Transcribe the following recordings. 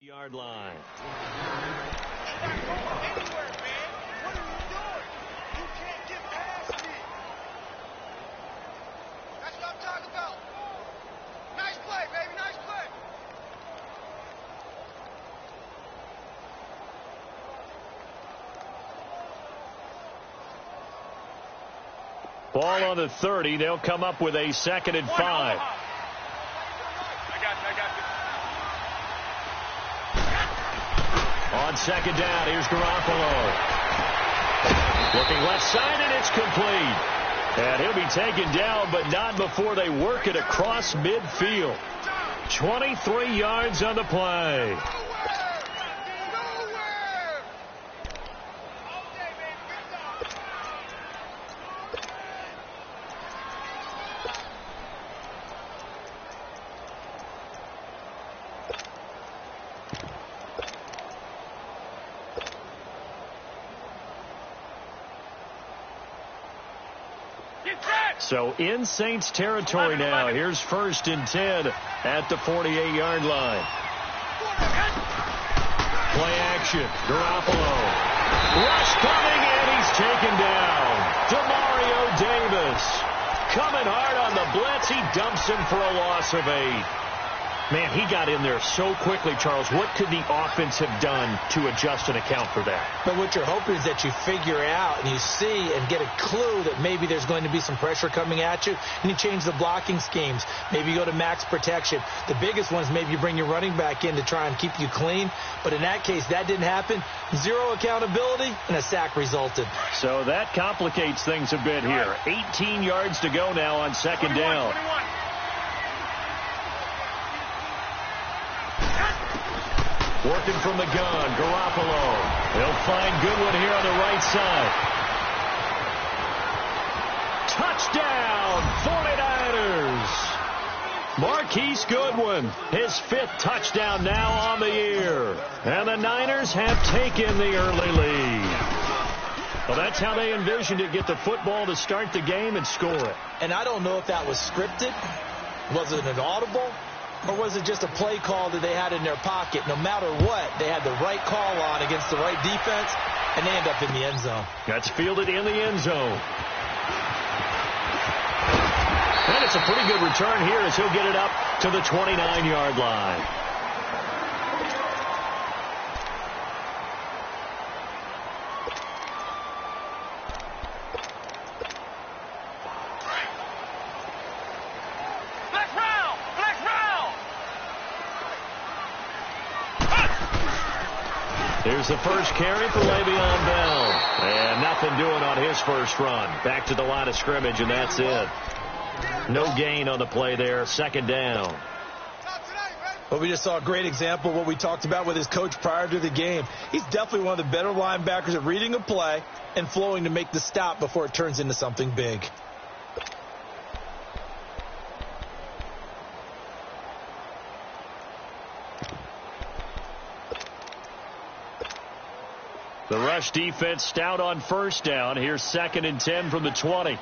Yard line. You're not going anywhere, man. What are you doing? You can't get past me. That's what I'm talking about. Nice play, baby. Nice play. Ball on the 30. They'll come up with a 2nd and 5. I got you. On 2nd down, here's Garoppolo. Looking left side, and it's complete. And he'll be taken down, but not before they work it across midfield. 23 yards on the play. So in Saints territory now. Here's 1st and 10 at the 48-yard line. Play action. Garoppolo. Rush coming, and he's taken down. Demario Davis coming hard on the blitz. He dumps him for a loss of 8. Man, he got in there so quickly, Charles. What could the offense have done to adjust and account for that? But what you're hoping is that you figure out and you see and get a clue that maybe there's going to be some pressure coming at you, and you change the blocking schemes. Maybe you go to max protection. The biggest one is maybe you bring your running back in to try and keep you clean. But in that case, that didn't happen. 0 accountability, and a sack resulted. So that complicates things a bit here. 18 yards to go now on 2nd down. 21. Working from the gun, Garoppolo. They'll find Goodwin here on the right side. Touchdown, 49ers. Marquise Goodwin, his 5th touchdown now on the year. And the Niners have taken the early lead. Well, that's how they envisioned it, get the football to start the game and score it. And I don't know if that was scripted. Was it an audible? Or was it just a play call that they had in their pocket? No matter what, they had the right call on against the right defense, and they end up in the end zone. That's fielded in the end zone. And it's a pretty good return here as he'll get it up to the 29-yard line. Here's the first carry for Le'Veon Bell. And nothing doing on his first run. Back to the line of scrimmage, and that's it. No gain on the play there. 2nd down. Well, we just saw a great example of what we talked about with his coach prior to the game. He's definitely one of the better linebackers at reading a play and flowing to make the stop before it turns into something big. The rush defense stout on 1st down. Here's 2nd and 10 from the 20.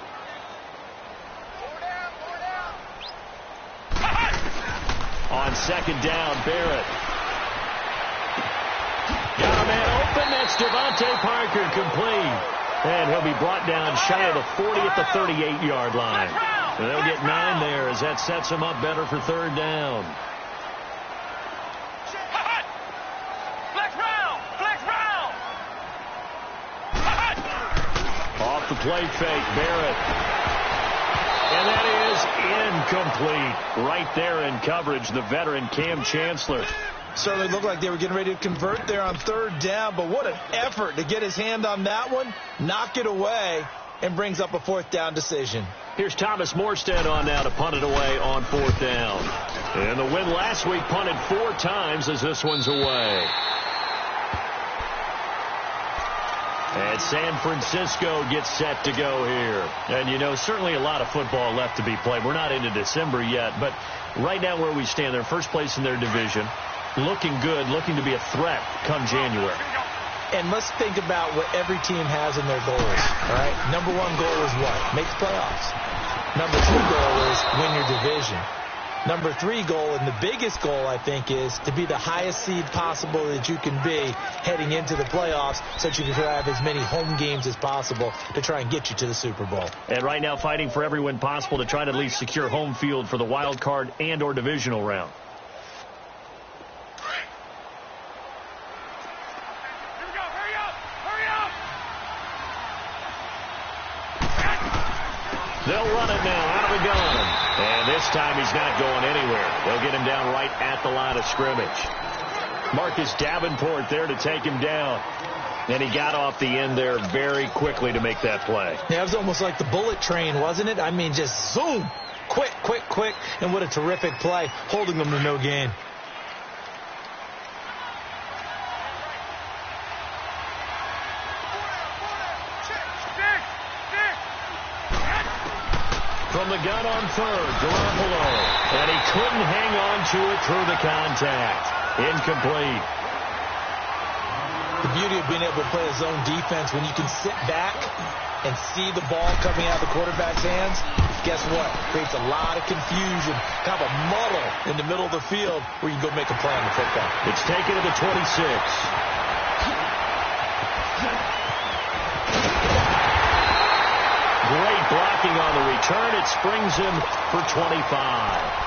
On 2nd down, Barrett. Got a man open. That's Devontae Parker, complete. And he'll be brought down shy of the 40 at the 38-yard line. And they'll get 9 there as that sets them up better for 3rd down. The play fake, Barrett. And that is incomplete. Right there in coverage, the veteran Cam Chancellor. Certainly looked like they were getting ready to convert there on 3rd down, but what an effort to get his hand on that one, knock it away, and brings up a 4th down decision. Here's Thomas Morstead on now to punt it away on 4th down. And the win last week punted 4 times as this one's away. And San Francisco gets set to go here. And, you know, certainly a lot of football left to be played. We're not into December yet, but right now where we stand, they're first place in their division. Looking good, looking to be a threat come January. And let's think about what every team has in their goals, all right? Number 1 goal is what? Make the playoffs. Number 2 goal is win your division. Number 3 goal, and the biggest goal, I think, is to be the highest seed possible that you can be heading into the playoffs so that you can have as many home games as possible to try and get you to the Super Bowl. And right now fighting for every win possible to try to at least secure home field for the wild card and or divisional round. They'll run it now out of the gun. And this time he's not going anywhere. They'll get him down right at the line of scrimmage. Marcus Davenport there to take him down. And he got off the end there very quickly to make that play. Yeah, it was almost like the bullet train, wasn't it? I mean, just zoom. Quick, quick, quick. And what a terrific play, holding them to no gain. From the gun on third, Garoppolo. And he couldn't hang on to it through the contact. Incomplete. The beauty of being able to play a zone defense when you can sit back and see the ball coming out of the quarterback's hands, guess what? Creates a lot of confusion, kind of a muddle in the middle of the field where you can go make a play on the football. It's taken to the 26. Great blocking on the return. It springs him for 25.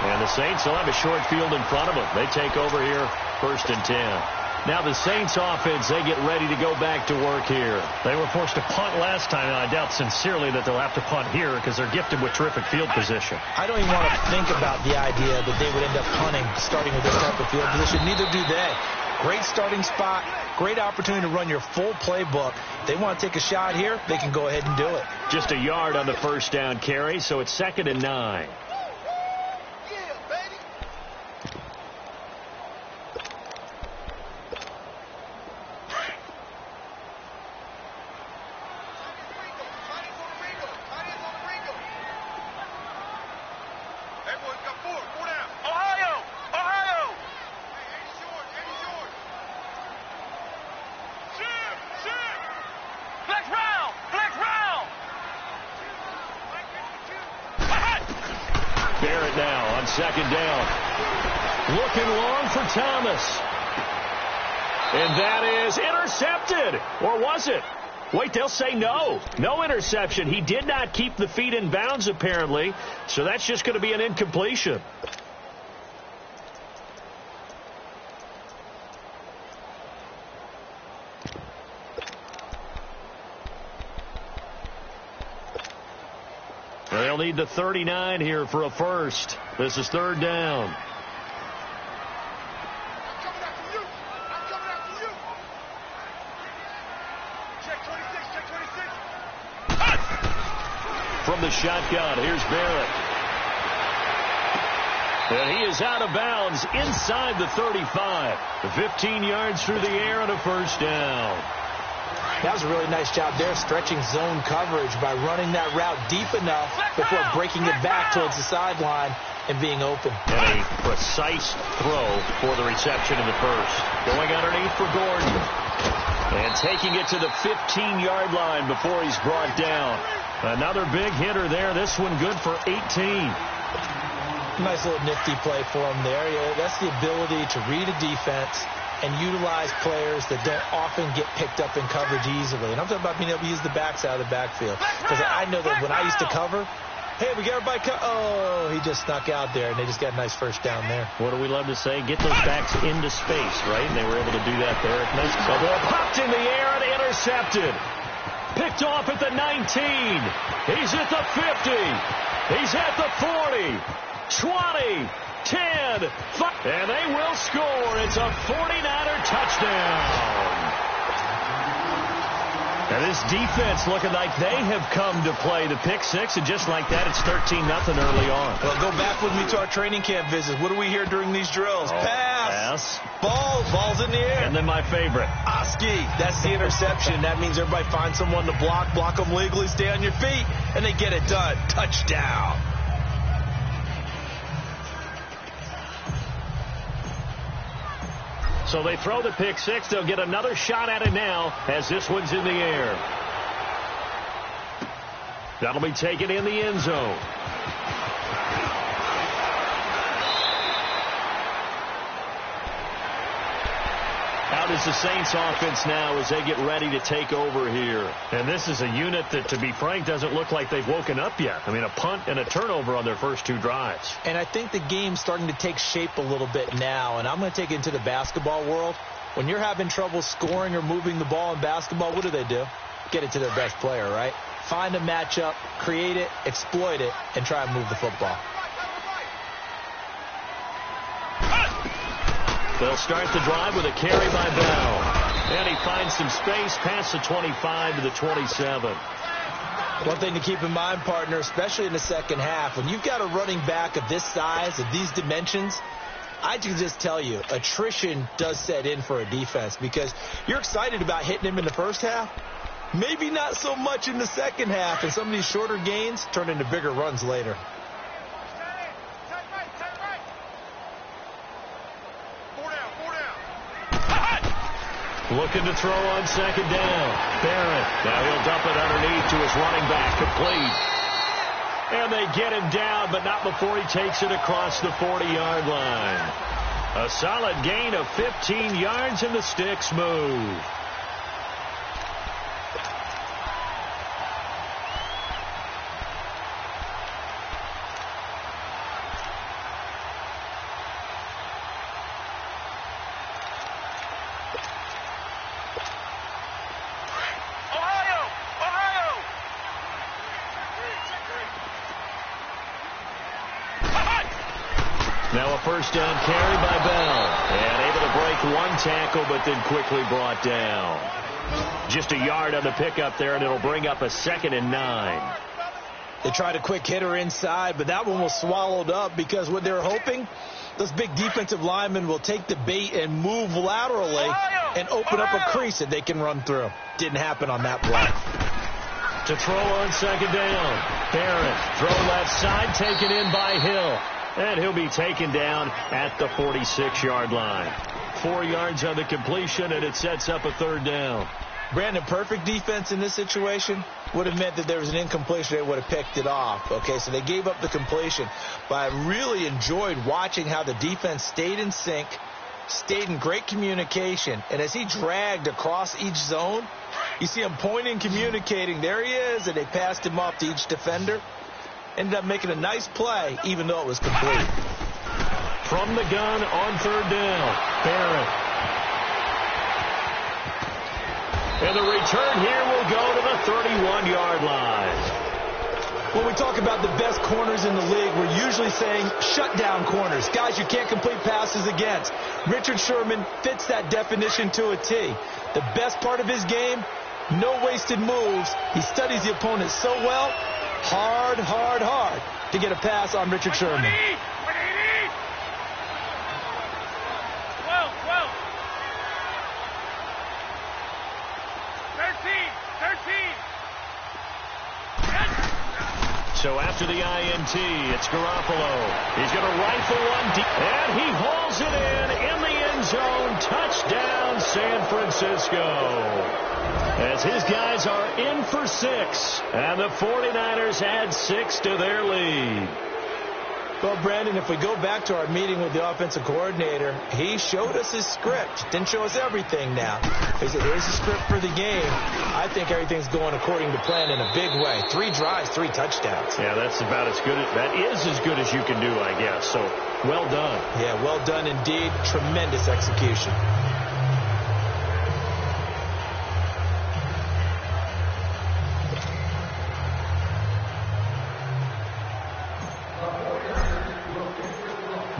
And the Saints will have a short field in front of them. They take over here, 1st and 10. Now the Saints offense, they get ready to go back to work here. They were forced to punt last time, and I doubt sincerely that they'll have to punt here because they're gifted with terrific field position. I don't even want to think about the idea that they would end up punting starting with this type of field position. Neither do they. Great starting spot, great opportunity to run your full playbook. If they want to take a shot here, they can go ahead and do it. Just a yard on the first down carry, so it's 2nd and 9. Barrett now on 2nd down. Looking long for Thomas. And that is intercepted. Or was it? Wait, they'll say no. No interception. He did not keep the feet in bounds, apparently. So that's just going to be an incompletion. They'll need the 39 here for a first. This is 3rd down. From the shotgun, here's Barrett. And he is out of bounds inside the 35. 15 yards through the air and a first down. That was a really nice job there, stretching zone coverage by running that route deep enough before breaking it back towards the sideline and being open. And a precise throw for the reception in the first. Going underneath for Gordon. And taking it to the 15-yard line before he's brought down. Another big hitter there. This one good for 18. Nice little nifty play for him there. Yeah, that's the ability to read a defense and utilize players that don't often get picked up in coverage easily. And I'm talking about being able to use the backs out of the backfield. Because I know that when I used to cover, hey, we got everybody oh, he just snuck out there, and they just got a nice first down there. What do we love to say? Get those backs into space, right? And they were able to do that there. Nice. The ball popped in the air and intercepted. Picked off at the 19. He's at the 50. He's at the 40. 20. 10, 5, and they will score. It's a 49er touchdown. And this defense looking like they have come to play the pick six, and just like that, it's 13-0 early on. Well, go back with me to our training camp visits. What do we hear during these drills? Pass. Ball's in the air. And then my favorite. Oski. That's the interception. That means everybody finds someone to block them legally, stay on your feet, and they get it done. Touchdown. So they throw the pick six. They'll get another shot at it now as this one's in the air. That'll be taken in the end zone. out is the Saints offense now as they get ready to take over here. And this is a unit that, to be frank, doesn't look like they've woken up yet. I mean, a punt and a turnover on their first 2 drives. And I think the game's starting to take shape a little bit now, and I'm going to take it into the basketball world. When you're having trouble scoring or moving the ball in basketball, what do? Get it to their best player, right? Find a matchup, create it, exploit it, and try and move the football. They'll start the drive with a carry by Bell. And he finds some space past the 25 to the 27. One thing to keep in mind, partner, especially in the second half, when you've got a running back of this size, of these dimensions, I can just tell you, attrition does set in for a defense because you're excited about hitting him in the first half. Maybe not so much in the second half, and some of these shorter gains turn into bigger runs later. Looking to throw on second down. Barrett. Now he'll dump it underneath to his running back. Complete. And they get him down, but not before he takes it across the 40-yard line. A solid gain of 15 yards, and the sticks move. Now a first down carry by Bell. And able to break one tackle, but then quickly brought down. Just a yard on the pickup there, and it'll bring up a 2nd and 9. They tried a quick hitter inside, but that one was swallowed up because what they're hoping, those big defensive linemen will take the bait and move laterally and open up a crease that they can run through. Didn't happen on that play. To throw on second down. Barrett, throw left side, taken in by Hill. And he'll be taken down at the 46-yard line. 4 yards on the completion, and it sets up a 3rd down. Brandon, perfect defense in this situation would have meant that there was an incompletion. They would have picked it off. Okay, so they gave up the completion. But I really enjoyed watching how the defense stayed in sync, stayed in great communication. And as he dragged across each zone, you see him pointing, communicating. There he is, and they passed him off to each defender. Ended up making a nice play, even though it was complete. From the gun on 3rd down, Barrett. And the return here will go to the 31-yard line. When we talk about the best corners in the league, we're usually saying shutdown corners. Guys you can't complete passes against. Richard Sherman fits that definition to a T. The best part of his game, no wasted moves. He studies the opponent so well. Hard to get a pass on Richard Sherman. 12. 13. So after the INT, it's Garoppolo. He's going to rifle one deep, and he hauls it in the end zone. Touchdown, San Francisco. As his guys are in for 6, and the 49ers add 6 to their lead. Well, Brandon, if we go back to our meeting with the offensive coordinator, he showed us his script. Didn't show us everything now. He said, here's the script for the game. I think everything's going according to plan in a big way. 3 drives, 3 touchdowns. Yeah, that's about as good. That is as good as you can do, I guess. So, well done. Yeah, well done indeed. Tremendous execution.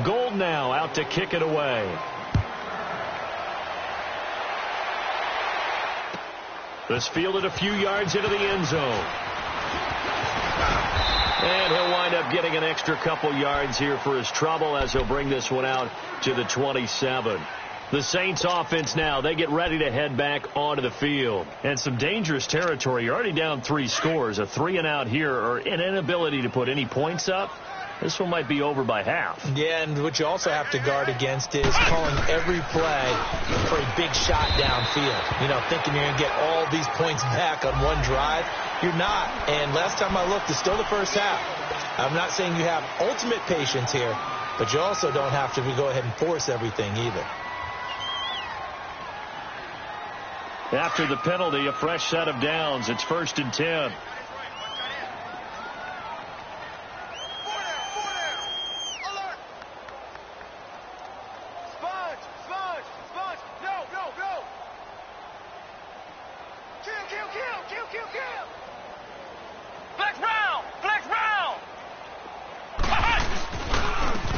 Gold now out to kick it away. This fielded a few yards into the end zone. And he'll wind up getting an extra couple yards here for his trouble as he'll bring this one out to the 27. The Saints offense now, they get ready to head back onto the field. And some dangerous territory. You're already down 3 scores. A 3-and-out here, or an inability to put any points up. This one might be over by half. Yeah, and what you also have to guard against is calling every play for a big shot downfield. You know, thinking you're going to get all these points back on one drive. You're not. And last time I looked, it's still the first half. I'm not saying you have ultimate patience here, but you also don't have to go ahead and force everything either. After the penalty, a fresh set of downs. It's 1st and 10.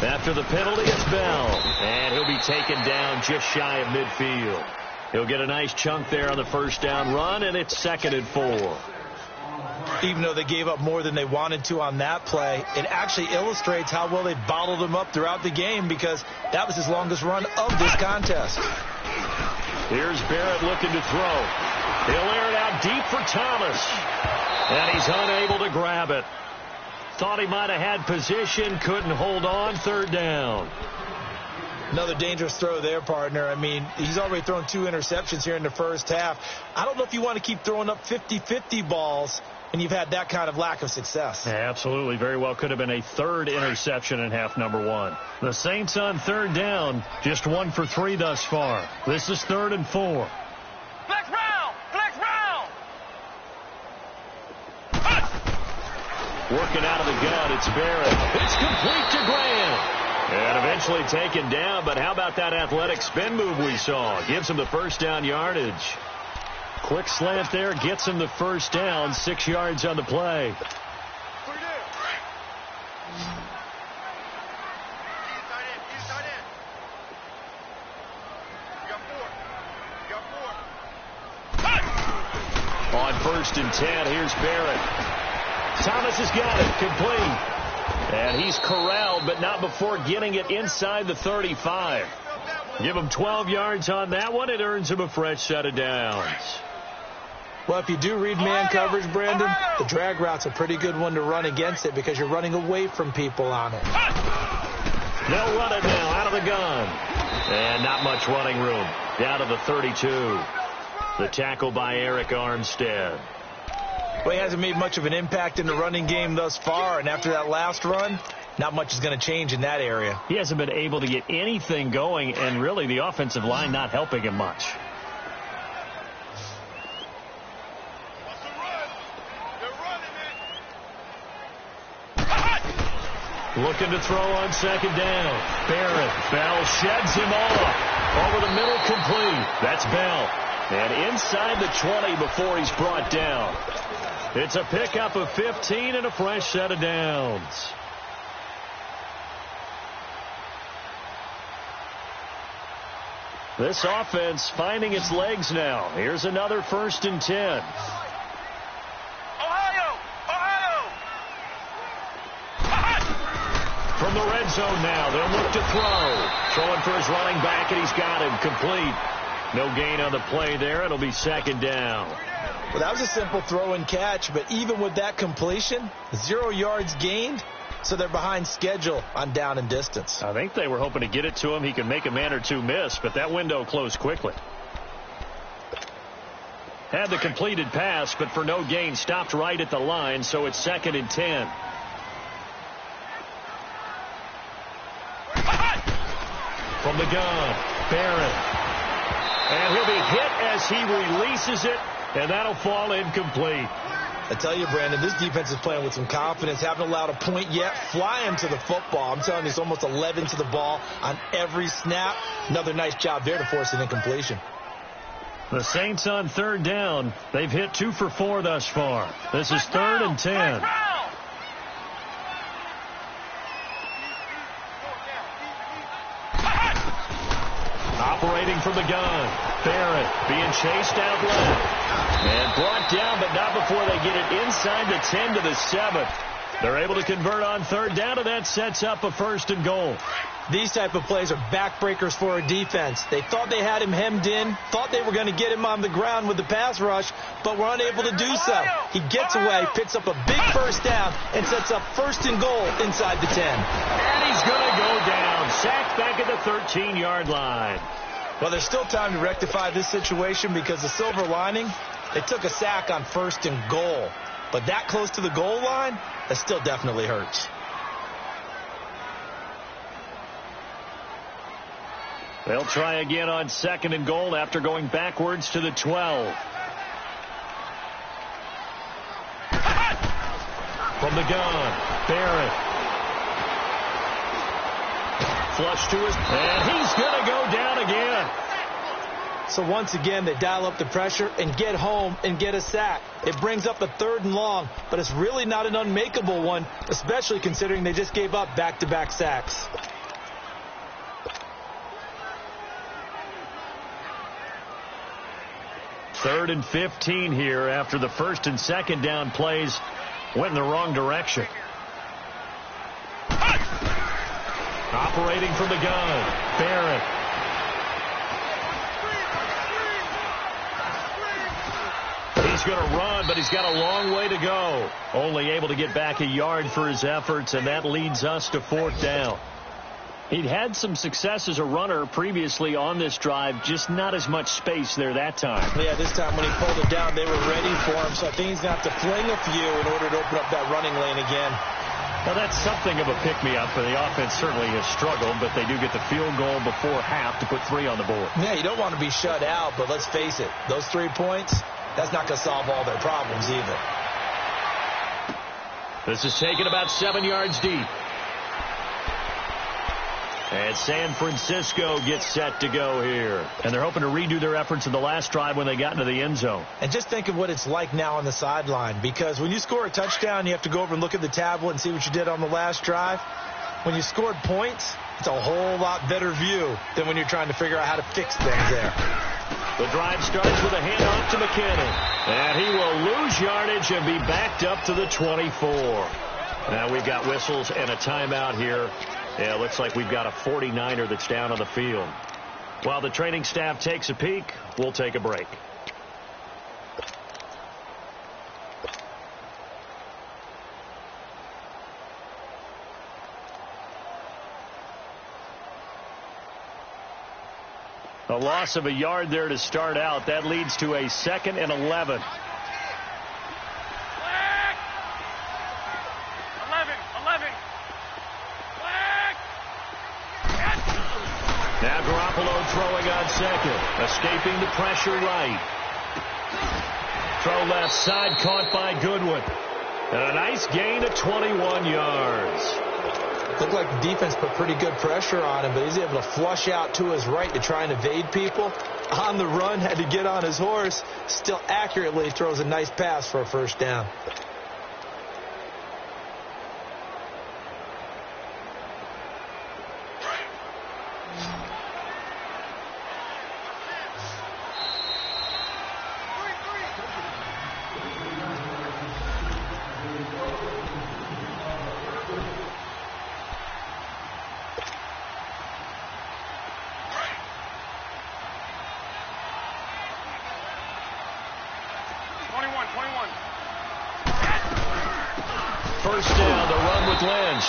After the penalty, it's Bell. And he'll be taken down just shy of midfield. He'll get a nice chunk there on the first down run, and it's 2nd and 4. Even though they gave up more than they wanted to on that play, it actually illustrates how well they bottled him up throughout the game, because that was his longest run of this contest. Here's Barrett looking to throw. He'll air it out deep for Thomas. And he's unable to grab it. Thought he might have had position, couldn't hold on. 3rd down. Another dangerous throw there, partner. I mean, he's already thrown 2 interceptions here in the first half. I don't know if you want to keep throwing up 50-50 balls and you've had that kind of lack of success. Yeah, absolutely. Very well could have been a 3rd interception in half number 1. The Saints on 3rd down, just 1 for 3 thus far. This is 3rd and 4. Flex round! Flex round! Working out of the gun, it's Barrett. It's complete to Graham. And eventually taken down, but how about that athletic spin move we saw? Gives him the first down yardage. Quick slant there, gets him the first down, 6 yards on the play. On 1st and 10, here's Barrett. Thomas has got it, complete. And he's corralled, but not before getting it inside the 35. Give him 12 yards on that one. It earns him a fresh set of downs. Well, if you do read man coverage, Brandon, the drag route's a pretty good one to run against it because you're running away from people on it. They'll run it now out of the gun. And not much running room. Down to the 32. The tackle by Eric Armstead. Well, he hasn't made much of an impact in the running game thus far, and after that last run, not much is going to change in that area. He hasn't been able to get anything going, and really the offensive line not helping him much. Looking to throw on 2nd down. Barrett. Bell sheds him off. Over the middle, complete. That's Bell. And inside the 20 before he's brought down. It's a pickup of 15 and a fresh set of downs. This offense finding its legs now. Here's another 1st and 10. From the red zone now, they'll look to throw. Throwing for his running back, and he's got him complete. No gain on the play there. It'll be 2nd down. Well, that was a simple throw and catch, but even with that completion, 0 yards gained, so they're behind schedule on down and distance. I think they were hoping to get it to him. He can make a man or two miss, but that window closed quickly. Had the completed pass, but for no gain, stopped right at the line, so it's 2nd and 10. From the gun, Barrett. And he'll be hit as he releases it, and that'll fall incomplete. I tell you, Brandon, this defense is playing with some confidence. Haven't allowed a point yet. Flying to the football. I'm telling you, it's almost 11 to the ball on every snap. Another nice job there to force an incompletion. The Saints on 3rd down. They've hit 2 for 4 thus far. This is 3rd and 10. Operating from the gun. Barrett being chased out left. And brought down, but not before they get it inside the 10 to the 7. They're able to convert on 3rd down, and that sets up a 1st and goal. These type of plays are backbreakers for a defense. They thought they had him hemmed in, thought they were going to get him on the ground with the pass rush, but were unable to do so. He gets away, picks up a big first down, and sets up 1st and goal inside the 10. And he's going to go down. Sacked back at the 13-yard line. Well, there's still time to rectify this situation because the silver lining, they took a sack on 1st and goal. But that close to the goal line, that still definitely hurts. They'll try again on 2nd and goal after going backwards to the 12. From the gun, Barrett. Flush to his, and he's going to go down again. So once again, they dial up the pressure and get home and get a sack. It brings up a 3rd and long, but it's really not an unmakeable one, especially considering they just gave up back-to-back sacks. Third and 15 here after the 1st and 2nd down plays went in the wrong direction. Operating from the gun, Barrett. He's going to run, but he's got a long way to go. Only able to get back a yard for his efforts, and that leads us to 4th down. He'd had some success as a runner previously on this drive, just not as much space there that time. Yeah, this time when he pulled it down, they were ready for him, so I think he's going to have to fling a few in order to open up that running lane again. Well, that's something of a pick-me-up, for the offense certainly has struggled, but they do get the field goal before half to put 3 on the board. Yeah, you don't want to be shut out, but let's face it, those 3 points, that's not going to solve all their problems either. This is taken about 7 yards deep. And San Francisco gets set to go here. And they're hoping to redo their efforts in the last drive when they got into the end zone. And just think of what it's like now on the sideline, because when you score a touchdown, you have to go over and look at the tablet and see what you did on the last drive. When you scored points, it's a whole lot better view than when you're trying to figure out how to fix things there. The drive starts with a handoff to McKinnon. And he will lose yardage and be backed up to the 24. Now we've got whistles and a timeout here. Yeah, it looks like we've got a 49er that's down on the field. While the training staff takes a peek, we'll take a break. A loss of a yard there to start out. That leads to a 2nd and 11. Now Garoppolo throwing on 2nd. Escaping the pressure right. Throw left side caught by Goodwin. And a nice gain of 21 yards. Looked like the defense put pretty good pressure on him, but he's able to flush out to his right to try and evade people. On the run, had to get on his horse. Still accurately throws a nice pass for a 1st down. First down, the run with Lynch.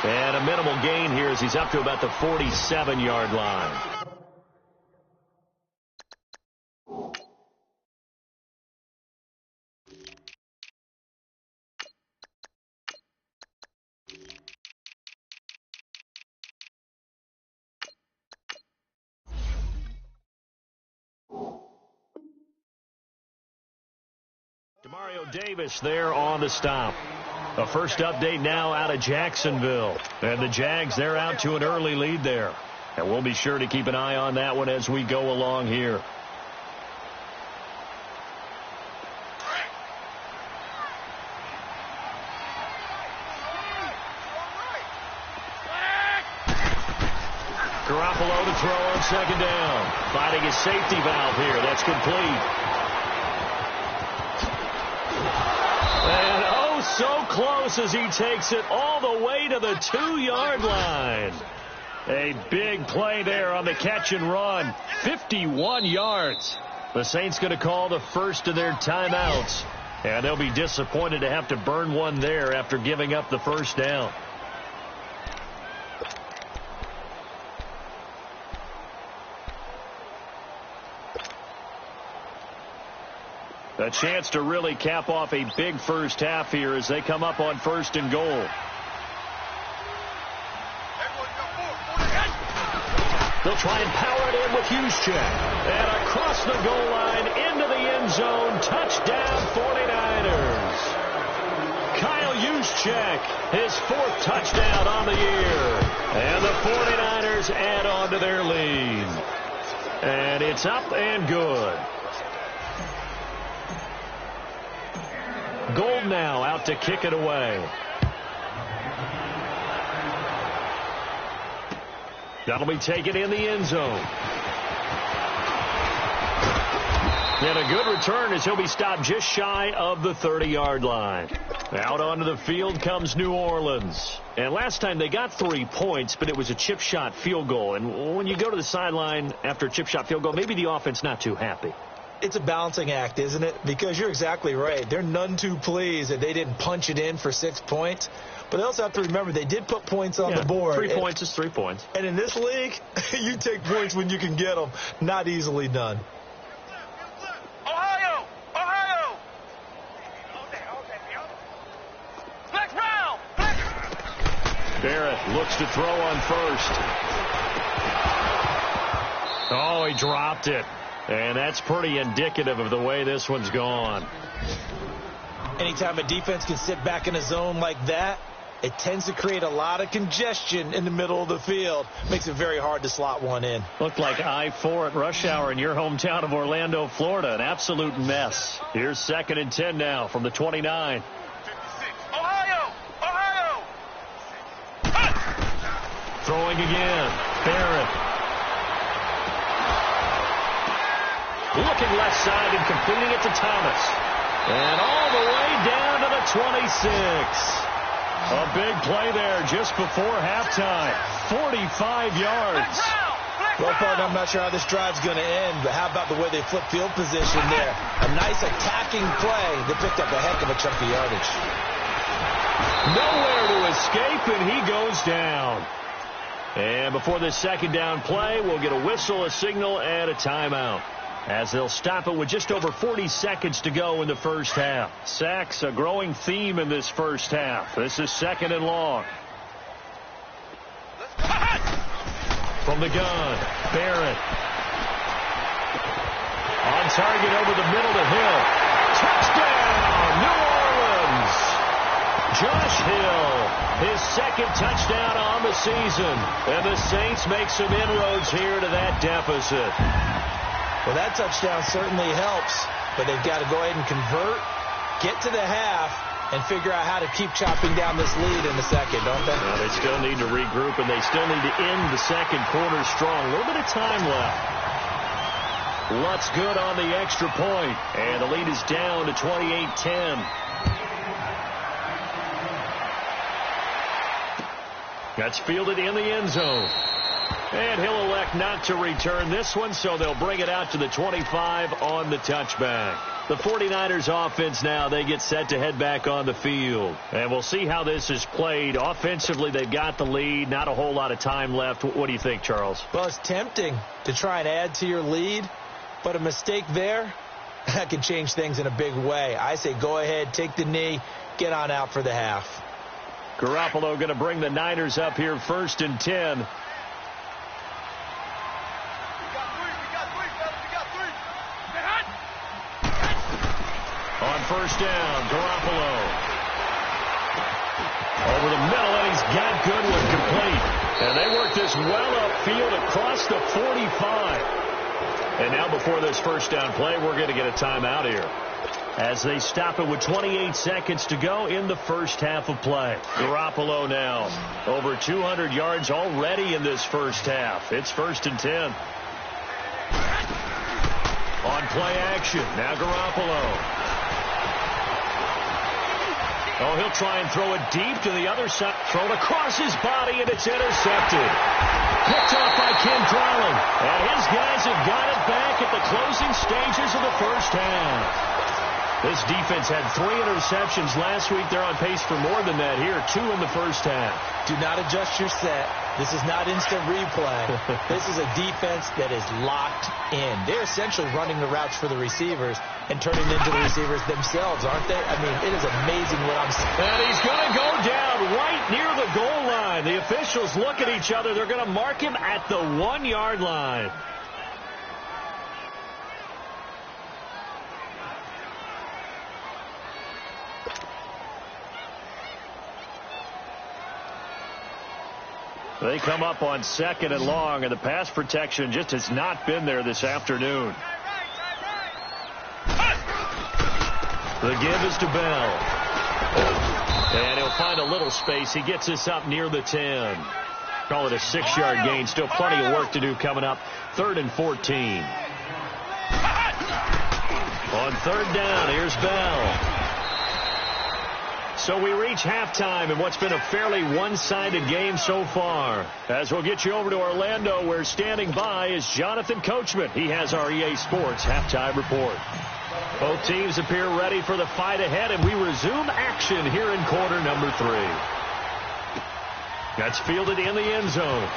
And a minimal gain here as he's up to about the 47-yard line. Demario Davis there on the stop. A first update now out of Jacksonville. And the Jags, they're out to an early lead there. And we'll be sure to keep an eye on that one as we go along here. Garoppolo to throw on 2nd down. Finding his safety valve here. That's complete. And oh, so close as he takes it all the way to the 2-yard line. A big play there on the catch and run. 51 yards. The Saints going to call the first of their timeouts. And they'll be disappointed to have to burn one there after giving up the 1st down. A chance to really cap off a big first half here as they come up on 1st and goal. The They'll try and power it in with Juszczyk. And across the goal line, into the end zone. Touchdown, 49ers. Kyle Juszczyk, his 4th touchdown on the year. And the 49ers add on to their lead. And it's up and good. Gold now out to kick it away. That'll be taken in the end zone. And a good return as he'll be stopped just shy of the 30-yard line. Out onto the field comes New Orleans. And last time they got 3 points, but it was a chip shot field goal. And when you go to the sideline after a chip shot field goal, maybe the offense not too happy. It's a balancing act, isn't it? Because you're exactly right. They're none too pleased that they didn't punch it in for 6 points. But they also have to remember they did put points on the board. 3 points is 3 points. And in this league, you take points when you can get them. Not easily done. Ohio! Ohio! Black round! Barrett looks to throw on first. Oh, he dropped it. And that's pretty indicative of the way this one's gone. Anytime a defense can sit back in a zone like that, it tends to create a lot of congestion in the middle of the field. Makes it very hard to slot one in. Looked like I-4 at rush hour in your hometown of Orlando, Florida. An absolute mess. Here's 2nd and 10 now from the 29. 56. Ohio! Ohio! Throwing again. Barrett. Looking left side and completing it to Thomas. And all the way down to the 26. A big play there just before halftime. 45 yards. Well, partner, I'm not sure how this drive's going to end, but how about the way they flip field position there? A nice attacking play. They picked up a heck of a chunk of yardage. Nowhere to escape, and he goes down. And before this 2nd down play, we'll get a whistle, a signal, and a timeout, as they'll stop it with just over 40 seconds to go in the first half. Sacks, a growing theme in this first half. This is 2nd and long. From the gun, Barrett. On target over the middle to Hill. Touchdown, New Orleans! Josh Hill, his 2nd touchdown on the season. And the Saints make some inroads here to that deficit. Well, that touchdown certainly helps, but they've got to go ahead and convert, get to the half, and figure out how to keep chopping down this lead in the second, don't they? Well, they still need to regroup, and they still need to end the second quarter strong. A little bit of time left. Lutz good on the extra point, and the lead is down to 28-10. That's fielded in the end zone. And he'll elect not to return this one, so they'll bring it out to the 25 on the touchback. The 49ers offense now, they get set to head back on the field. And we'll see how this is played. Offensively, they've got the lead. Not a whole lot of time left. What do you think, Charles? Well, it's tempting to try and add to your lead, but a mistake there, that can change things in a big way. I say go ahead, take the knee, get on out for the half. Garoppolo going to bring the Niners up here 1st and 10. On 1st down, Garoppolo. Over the middle, and he's got Goodwin complete. And they work this well upfield across the 45. And now before this 1st down play, we're going to get a timeout here, as they stop it with 28 seconds to go in the first half of play. Garoppolo now over 200 yards already in this first half. It's 1st and 10. On play action, now Garoppolo. Oh, he'll try and throw it deep to the other side. Thrown across his body, and it's intercepted. Picked off by Ken Drawling. And his guys have got it back at the closing stages of the first half. This defense had 3 interceptions last week. They're on pace for more than that here. 2 in the first half. Do not adjust your set. This is not instant replay. This is a defense that is locked in. They're essentially running the routes for the receivers and turning into the receivers themselves, aren't they? I mean, it is amazing what I'm seeing. And he's going to go down right near the goal line. The officials look at each other. They're going to mark him at the 1-yard line. They come up on 2nd and long, and the pass protection just has not been there this afternoon. The give is to Bell. And he'll find a little space. He gets this up near the 10. Call it a 6-yard gain. Still plenty of work to do coming up. 3rd and 14. On 3rd down, here's Bell. So we reach halftime in what's been a fairly one-sided game so far. As we'll get you over to Orlando, where standing by is Jonathan Coachman. He has our EA Sports halftime report. Both teams appear ready for the fight ahead, and we resume action here in quarter number 3. That's fielded in the end zone.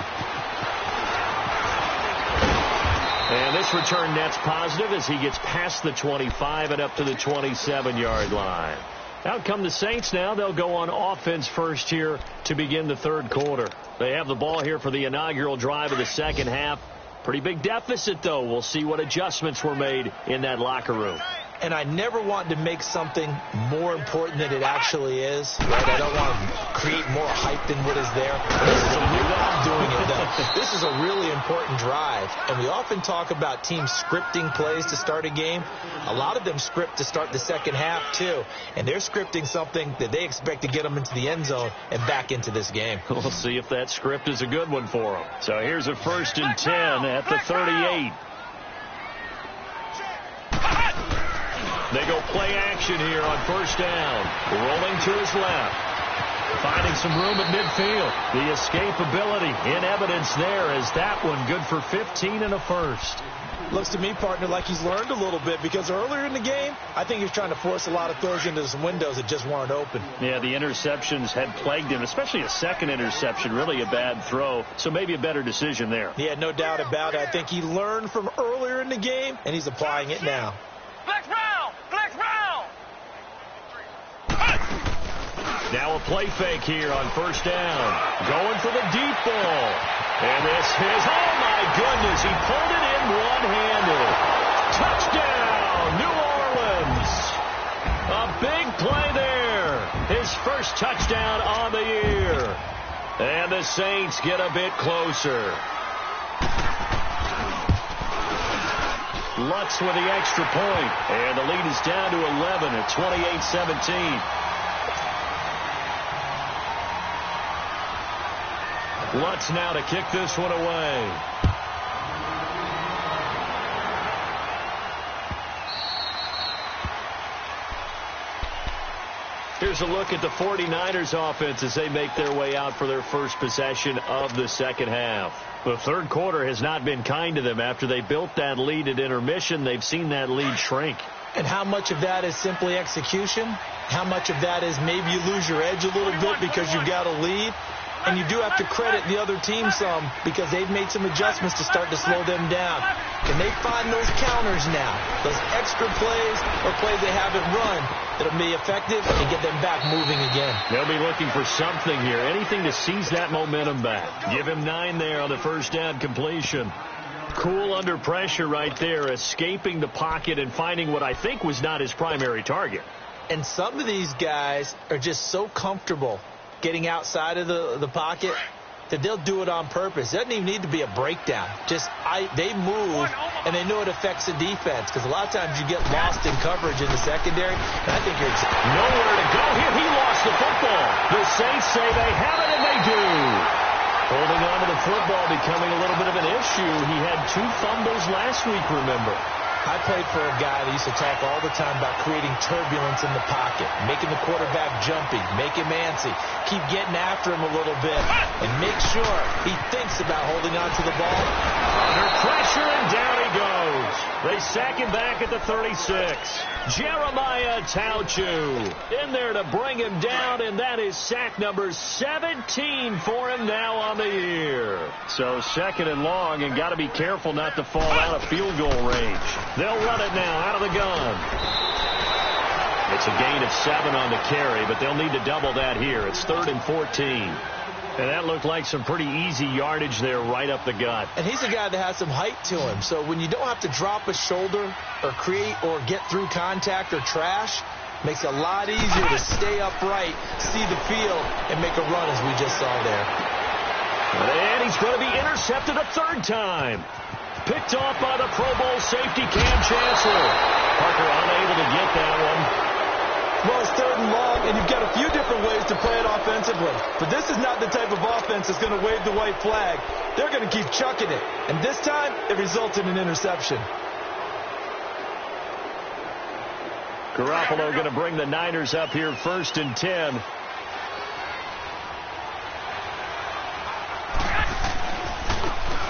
And this return net's positive as he gets past the 25 and up to the 27-yard line. Out come the Saints now. They'll go on offense first here to begin the 3rd quarter. They have the ball here for the inaugural drive of the 2nd half. Pretty big deficit, though. We'll see what adjustments were made in that locker room. And I never want to make something more important than it actually is. Right? I don't want to create more hype than what is there. I'm doing it, though. This is a really important drive. And we often talk about teams scripting plays to start a game. A lot of them script to start the 2nd half, too. And they're scripting something that they expect to get them into the end zone and back into this game. We'll see if that script is a good one for them. So here's a 1st and 10 at the 38. They go play action here on 1st down. Rolling to his left. Finding some room at midfield. The escapability in evidence there as that one good for 15 and a 1st. Looks to me, partner, like he's learned a little bit because earlier in the game, I think he was trying to force a lot of throws into some windows that just weren't open. Yeah, the interceptions had plagued him, especially a 2nd interception, really a bad throw. So maybe a better decision there. Yeah, no doubt about it. I think he learned from earlier in the game, and he's applying it now. Flex round! Flex round! Now a play fake here on 1st down. Going for the deep ball. And this is, oh my goodness, he pulled it in one-handed. Touchdown, New Orleans. A big play there. His first touchdown on the year. And the Saints get a bit closer. Lutz with the extra point. And the lead is down to 11 at 28-17. Lutz now to kick this one away. Here's a look at the 49ers offense as they make their way out for their first possession of the 2nd half. The 3rd quarter has not been kind to them. After they built that lead at intermission, they've seen that lead shrink. And how much of that is simply execution? How much of that is maybe you lose your edge a little bit because you've got a lead? And you do have to credit the other team some because they've made some adjustments to start to slow them down. Can they find those counters now, those extra plays or plays they haven't run that'll be effective and get them back moving again? They'll be looking for something here, anything to seize that momentum back. Give him 9 there on the 1st down completion. Cool under pressure right there, escaping the pocket and finding what I think was not his primary target. And some of these guys are just so comfortable getting outside of the pocket that they'll do it on purpose. It doesn't even need to be a breakdown. They move, and they know it affects the defense because a lot of times you get lost in coverage in the secondary, and I think you're nowhere to go here. He lost the football. The Saints say they have it, and they do. Holding on to the football becoming a little bit of an issue. He had 2 fumbles last week, remember. I played for a guy that used to talk all the time about creating turbulence in the pocket, making the quarterback jumpy, make him antsy, keep getting after him a little bit, and make sure he thinks about holding on to the ball. Under pressure, and down he goes. They sack him back at the 36. Jeremiah Tauchu in there to bring him down, and that is sack number 17 for him now on the year. So second and long, and got to be careful not to fall out of field goal range. They'll run it now out of the gun. It's a gain of 7 on the carry, but they'll need to double that here. It's 3rd and 14. And that looked like some pretty easy yardage there right up the gut. And he's a guy that has some height to him. So when you don't have to drop a shoulder or create or get through contact or trash, makes it a lot easier to stay upright, see the field, and make a run as we just saw there. And he's going to be intercepted a 3rd time. Picked off by the Pro Bowl safety Cam Chancellor. Parker unable to get that one. Well, it's 3rd and long, and you've got a few different ways to play it offensively. But this is not the type of offense that's going to wave the white flag. They're going to keep chucking it. And this time, it results in an interception. Garoppolo going to bring the Niners up here 1st and 10.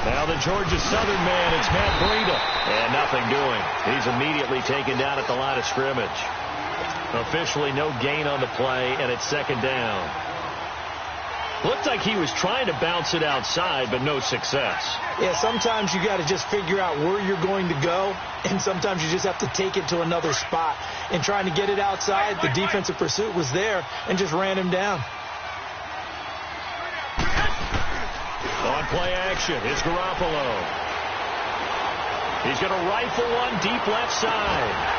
Now the Georgia Southern man, it's Matt Breida. And nothing doing. He's immediately taken down at the line of scrimmage. Officially no gain on the play, and it's 2nd down. Looked like he was trying to bounce it outside, but no success. Yeah, sometimes you got to just figure out where you're going to go, and sometimes you just have to take it to another spot. And trying to get it outside, the defensive pursuit was there and just ran him down. On play action, it's Garoppolo. He's going to rifle one deep left side.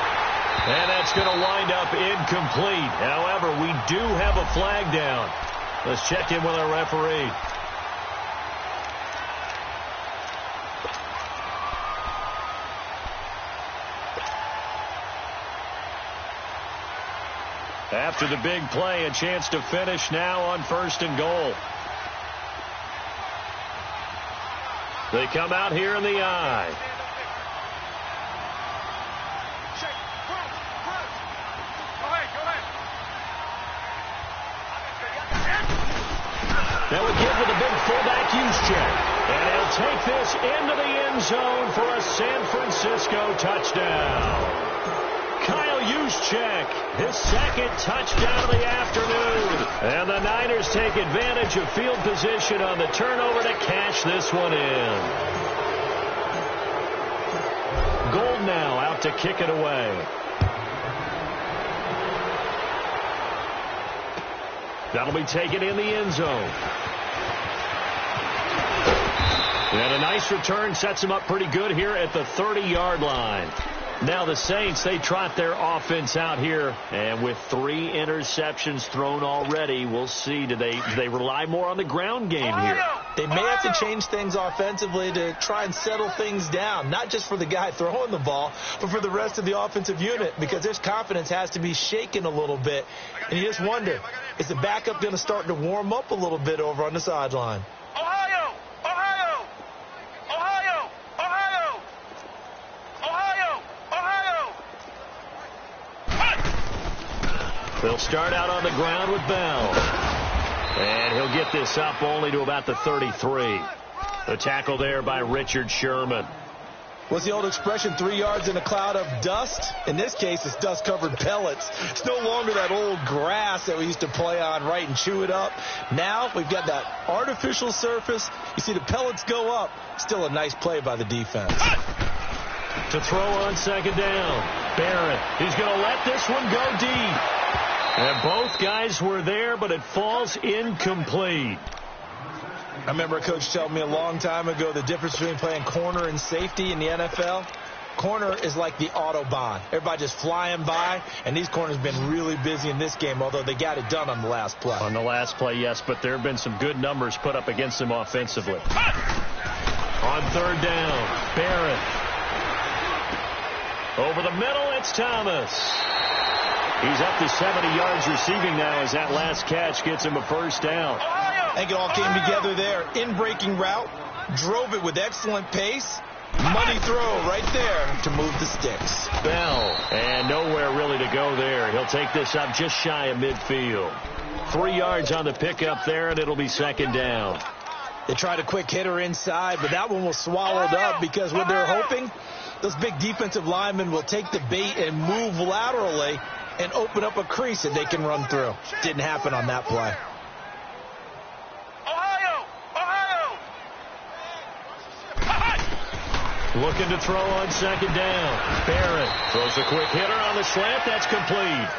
And that's going to wind up incomplete. However, we do have a flag down. Let's check in with our referee. After the big play, a chance to finish now on 1st and goal. They come out here in the eye. Now we give with a big fullback use check. And he'll take this into the end zone for a San Francisco touchdown. Kyle Juszczyk, his 2nd touchdown of the afternoon. And the Niners take advantage of field position on the turnover to cash this one in. Gold now out to kick it away. That'll be taken in the end zone. And a nice return sets him up pretty good here at the 30-yard line. Now the Saints, they trot their offense out here, and with 3 interceptions thrown already, we'll see. Do they rely more on the ground game here? They may have to change things offensively to try and settle things down, not just for the guy throwing the ball, but for the rest of the offensive unit, because their confidence has to be shaken a little bit. And you just wonder, is the backup going to start to warm up a little bit over on the sideline? Ohio! Ohio! Ohio! Ohio! Ohio! Ohio! They'll start out on the ground with Bell. And he'll get this up only to about the 33. The tackle there by Richard Sherman. What's the old expression, 3 yards in a cloud of dust? In this case, it's dust-covered pellets. It's no longer that old grass that we used to play on, right, and chew it up. Now we've got that artificial surface. You see the pellets go up. Still a nice play by the defense. To throw on 2nd down. Barrett, he's going to let this one go deep. And both guys were there, but it falls incomplete. I remember a coach telling me a long time ago the difference between playing corner and safety in the NFL. Corner is like the Autobahn. Everybody just flying by, and these corners have been really busy in this game, although they got it done on the last play. On the last play, yes, but there have been some good numbers put up against them offensively. On 3rd down, Barrett. Over the middle, it's Thomas. He's up to 70 yards receiving now as that last catch gets him a 1st down. I think it all came together there. In-breaking route, drove it with excellent pace, Money throw right there to move the sticks. Bell, and nowhere really to go there. He'll take this up just shy of midfield. 3 yards on the pickup there, and it'll be second down. They tried a quick hitter inside, but that one was swallowed up because what they're hoping, those big defensive linemen will take the bait and move laterally and open up a crease that they can run through. Didn't happen on that play. Looking to throw on second down. Barrett throws a quick hitter on the slant. That's complete.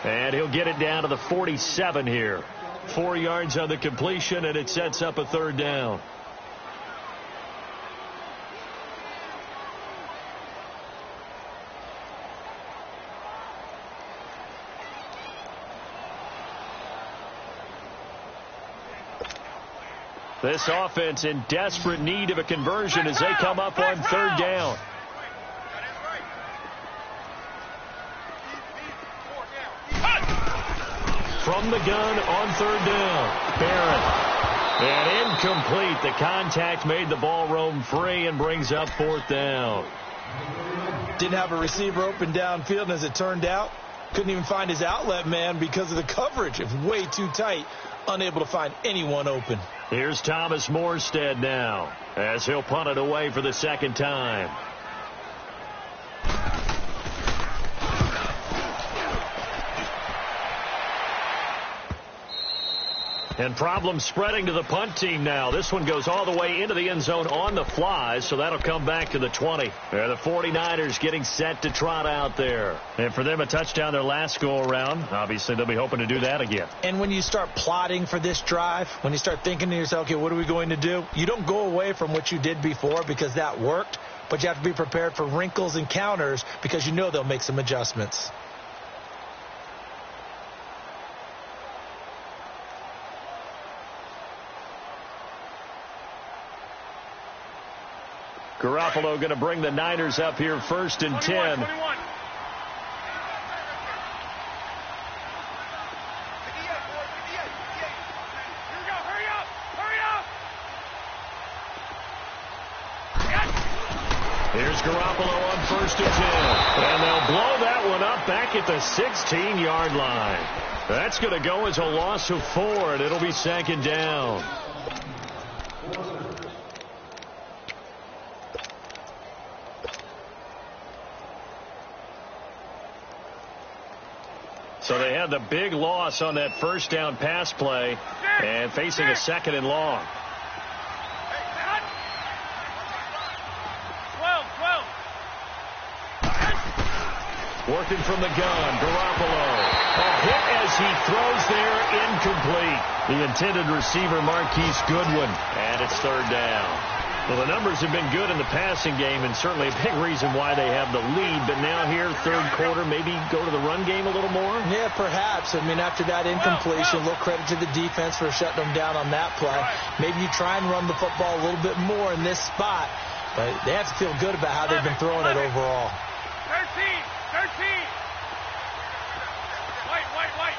And he'll get it down to the 47 here. 4 yards on the completion, and it sets up a third down. This offense in desperate need of a conversion as they come up on third down. From the gun on third down, Barrett. And incomplete. The contact made the ball roam free and brings up fourth down. Didn't have a receiver open downfield, and as it turned out, couldn't even find his outlet man because of the coverage. It was way too tight, unable to find anyone open. Here's Thomas Morstead now as he'll punt it away for the second time. And problems spreading to the punt team now. This one goes all the way into the end zone on the fly, so that'll come back to the 20. They're the 49ers getting set to trot out there. And for them, a touchdown their last go-around. Obviously, they'll be hoping to do that again. And when you start plotting for this drive, when you start thinking to yourself, okay, what are we going to do? You don't go away from what you did before because that worked, but you have to be prepared for wrinkles and counters because you know they'll make some adjustments. Garoppolo going to bring the Niners up here first and 10. 21. Here's Garoppolo on first and 10. And they'll blow that one up back at the 16-yard line. That's going to go as a loss of 4, and it'll be second down. So they had the big loss on that first down pass play and facing a second and long. 12. Working from the gun, Garoppolo. A hit as he throws there, incomplete. The intended receiver, Marquise Goodwin, and it's third down. Well, the numbers have been good in the passing game, and certainly a big reason why they have the lead. But now here, third quarter, maybe go to the run game a little more? Yeah, perhaps. I mean, after that incompletion, a little credit to the defense for shutting them down on that play. Maybe you try and run the football a little bit more in this spot. But they have to feel good about how they've been throwing it overall. 13. White.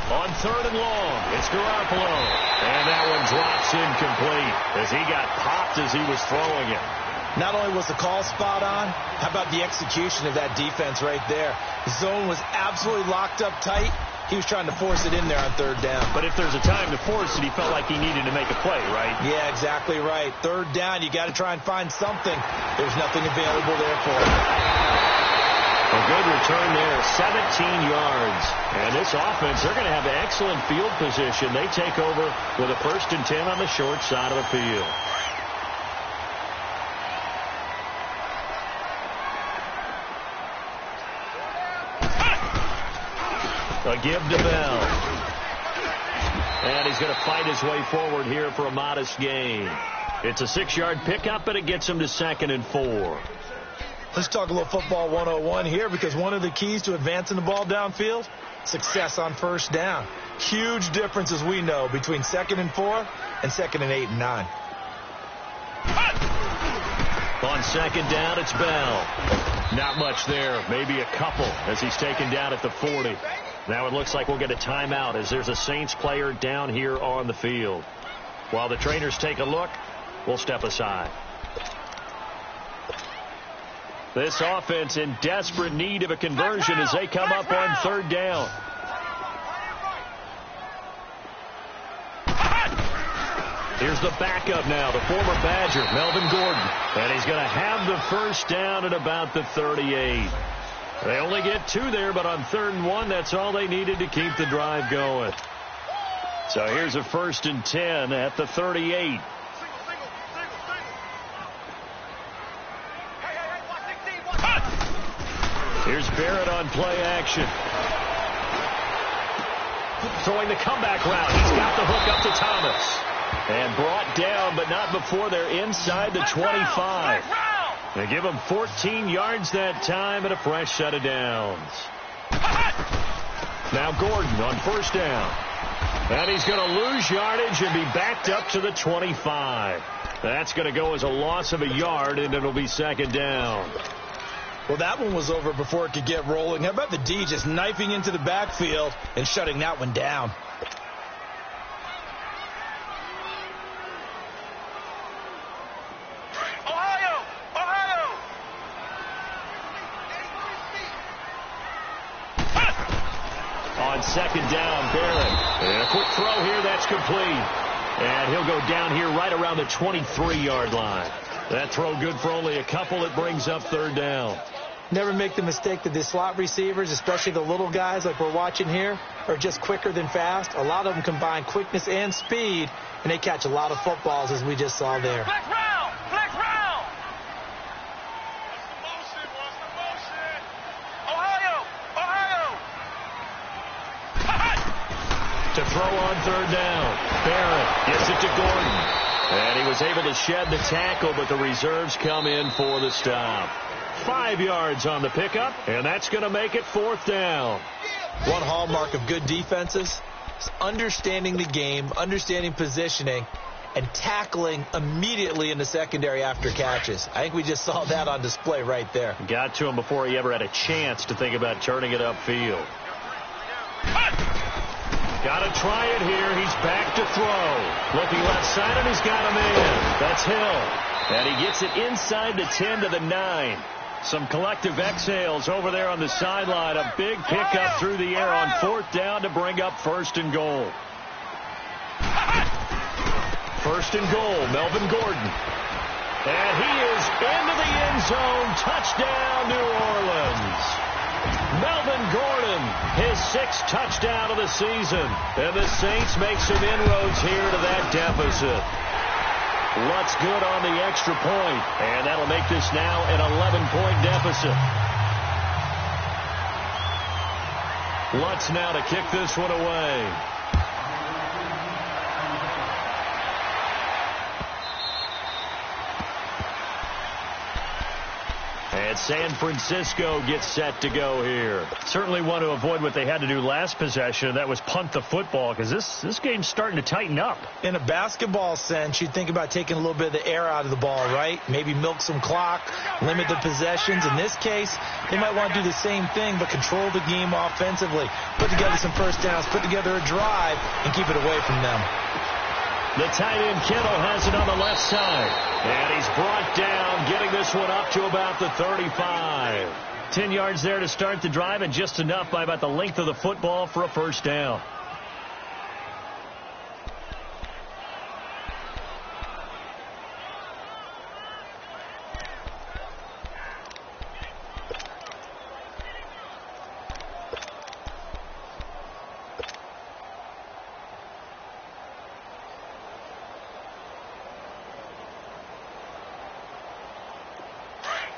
On third and long, it's Garoppolo. And that one drops incomplete as he got popped as he was throwing it. Not only was the call spot on, how about the execution of that defense right there? The zone was absolutely locked up tight. He was trying to force it in there on third down. But if there's a time to force it, he felt like he needed to make a play, right? Yeah, exactly right. Third down, you got to try and find something. There's nothing available there for him. A good return there, 17 yards. And this offense, they're going to have excellent field position. They take over with a first and 10 on the short side of the field. A give to Bell. And he's going to fight his way forward here for a modest gain. It's a 6-yard pickup, and it gets him to second and 4. Let's talk a little football 101 here, because one of the keys to advancing the ball downfield, success on first down. Huge difference, as we know, between second and 4 and second and 8 and 9. On second down, it's Bell. Not much there, maybe a couple as he's taken down at the 40. Now it looks like we'll get a timeout as there's a Saints player down here on the field. While the trainers take a look, will step aside. This offense in desperate need of a conversion as they come up on third down. Here's the backup now, the former Badger, Melvin Gordon. And he's going to have the first down at about the 38. They only get 2 there, but on 3rd and 1, that's all they needed to keep the drive going. So here's a 1st and 10 at the 38. Here's Barrett on play action. Throwing the comeback route. He's got the hook up to Thomas. And brought down, but not before they're inside the 25. They give him 14 yards that time and a fresh set of downs. Now Gordon on 1st down. And he's going to lose yardage and be backed up to the 25. That's going to go as a loss of a yard, and it'll be 2nd down. Well, that one was over before it could get rolling. How about the D just knifing into the backfield and shutting that one down? On 2nd down, Barrett. And a quick throw here, that's complete. And he'll go down here right around the 23-yard line. That throw good for only a couple. It brings up 3rd down. Never make the mistake that the slot receivers, especially the little guys like we're watching here, are just quicker than fast. A lot of them combine quickness and speed, and they catch a lot of footballs, as we just saw there. Black round! Black round! To throw on 3rd down. Barrett gets it to Gordon. And he was able to shed the tackle, but the reserves come in for the stop. 5 yards on the pickup, and that's going to make it 4th down. One hallmark of good defenses is understanding the game, understanding positioning, and tackling immediately in the secondary after catches. I think we just saw that on display right there. Got to him before he ever had a chance to think about turning it upfield. Got to try it here. He's back to throw. Looking left side, and he's got him in. That's Hill. And he gets it inside the 10 to the 9. Some collective exhales over there on the sideline. A big pickup through the air on 4th down to bring up 1st and goal. 1st and goal, Melvin Gordon. And he is into the end zone. Touchdown, New Orleans. Melvin Gordon, his 6th touchdown of the season. And the Saints make some inroads here to that deficit. Lutz good on the extra point, and that'll make this now an 11-point deficit. Lutz now to kick this one away. And San Francisco gets set to go here. Certainly want to avoid what they had to do last possession. That was punt the football, because this game's starting to tighten up. In a basketball sense, you'd think about taking a little bit of the air out of the ball, right? Maybe milk some clock, limit the possessions. In this case, they might want to do the same thing, but control the game offensively. Put together some first downs, put together a drive, and keep it away from them. The tight end Kittle has it on the left side. And he's brought down, getting this one up to about the 35. 10 yards there to start the drive, and just enough by about the length of the football for a first down.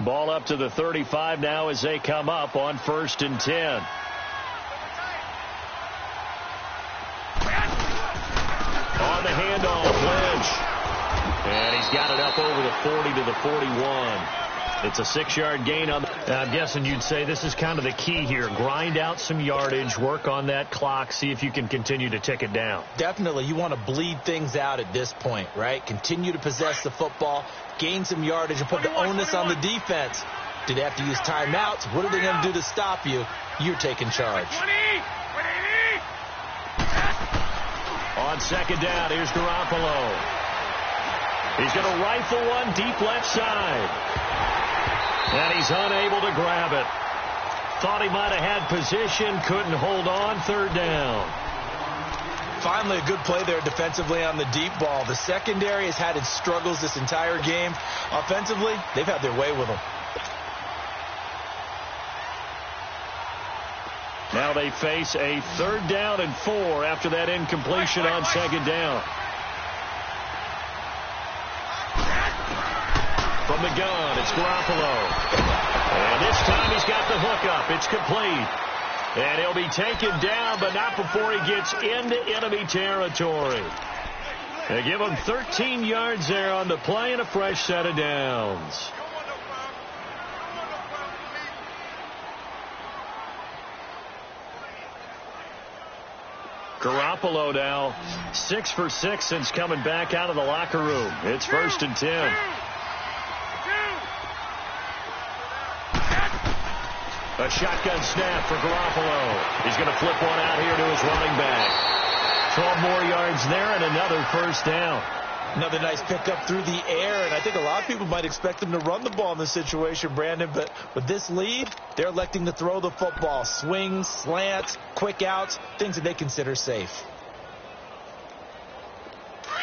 Ball up to the 35 now as they come up on 1st and 10. On the handoff, Lynch. And he's got it up over the 40 to the 41. It's a 6-yard gain on. I'm guessing you'd say this is kind of the key here. Grind out some yardage, work on that clock, see if you can continue to tick it down. Definitely. You want to bleed things out at this point, right? Continue to possess the football, gain some yardage, and put the onus on the defense. Do they have to use timeouts? What are they going to do to stop you? You're taking charge. On 2nd down, here's Garoppolo. He's going to rifle one deep left side. And he's unable to grab it. Thought he might have had position, couldn't hold on, third down. Finally, a good play there defensively on the deep ball. The secondary has had its struggles this entire game. Offensively, they've had their way with them. Now they face a 3rd down and 4 after that incompletion on 2nd down. From the gun, it's Garoppolo. And this time he's got the hook up. It's complete. And he'll be taken down, but not before he gets into enemy territory. They give him 13 yards there on the play and a fresh set of downs. Garoppolo now 6 for 6 since coming back out of the locker room. It's 1st and 10. A shotgun snap for Garoppolo. He's going to flip one out here to his running back. 12 more yards there and another 1st down. Another nice pickup through the air, and I think a lot of people might expect him to run the ball in this situation, Brandon, but with this lead, they're electing to throw the football. Swings, slants, quick outs, things that they consider safe.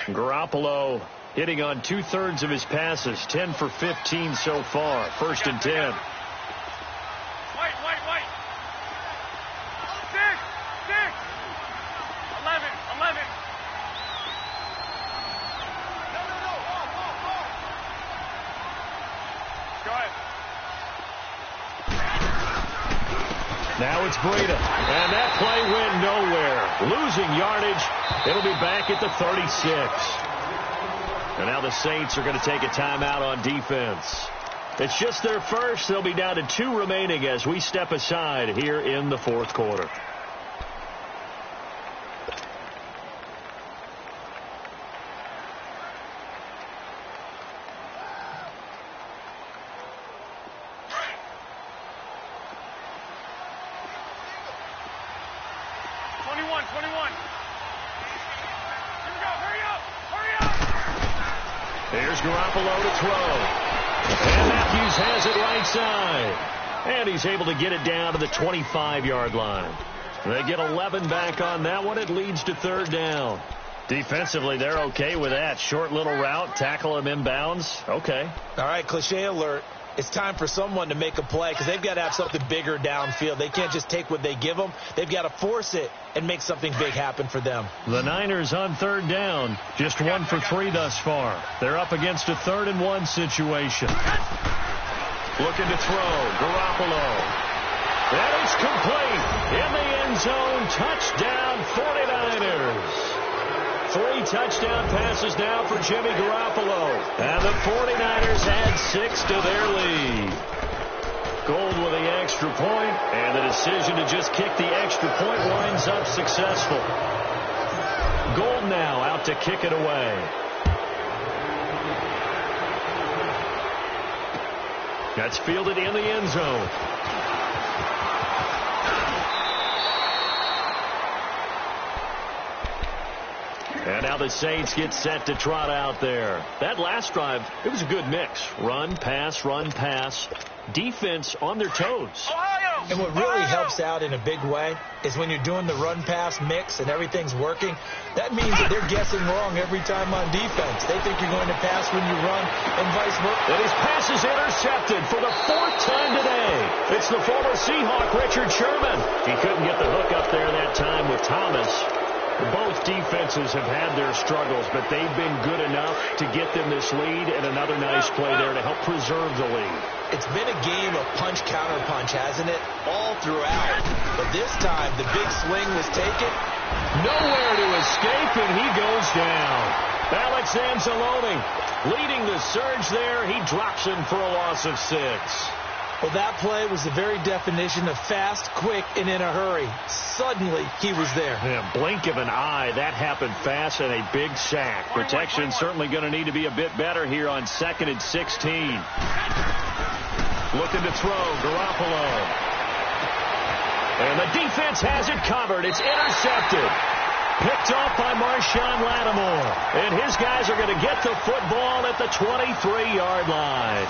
Garoppolo hitting on 2/3 of his passes, 10 for 15 so far. 1st and 10. Now it's Breida, and that play went nowhere. Losing yardage. It'll be back at the 36. And now the Saints are going to take a timeout on defense. It's just their first. They'll be down to 2 remaining as we step aside here in the 4th quarter. Here's Garoppolo to throw. And Matthews has it right side. And he's able to get it down to the 25-yard line. They get 11 back on that one. It leads to 3rd down. Defensively, they're okay with that. Short little route, tackle him inbounds. Okay. All right, cliche alert. It's time for someone to make a play because they've got to have something bigger downfield. They can't just take what they give them. They've got to force it and make something big happen for them. The Niners on 3rd down. Just 1 for 3 thus far. They're up against a 3rd and 1 situation. Looking to throw. Garoppolo. That is complete. In the end zone. Touchdown 49ers. 3 touchdown passes now for Jimmy Garoppolo. And the 49ers add 6 to their lead. Gold with the extra point, and the decision to just kick the extra point winds up successful. Gold now out to kick it away. That's fielded in the end zone. And now the Saints get set to trot out there. That last drive, it was a good mix. Run, pass, defense on their toes. And what really helps out in a big way is when you're doing the run-pass mix and everything's working, that means that they're guessing wrong every time on defense. They think you're going to pass when you run and vice versa. And his pass is intercepted for the 4th time today. It's the former Seahawk, Richard Sherman. He couldn't get the hook up there that time with Thomas. Both defenses have had their struggles, but they've been good enough to get them this lead, and another nice play there to help preserve the lead. It's been a game of punch-counter-punch, hasn't it? All throughout. But this time, the big swing was taken. Nowhere to escape, and he goes down. Alex Anzalone leading the surge there. He drops him for a loss of 6. Well, that play was the very definition of fast, quick, and in a hurry. Suddenly, he was there. Yeah, blink of an eye. That happened fast and a big sack. Protection certainly going to need to be a bit better here on 2nd and 16. Looking to throw, Garoppolo. And the defense has it covered. It's intercepted. Picked off by Marshawn Lattimore. And his guys are going to get the football at the 23-yard line.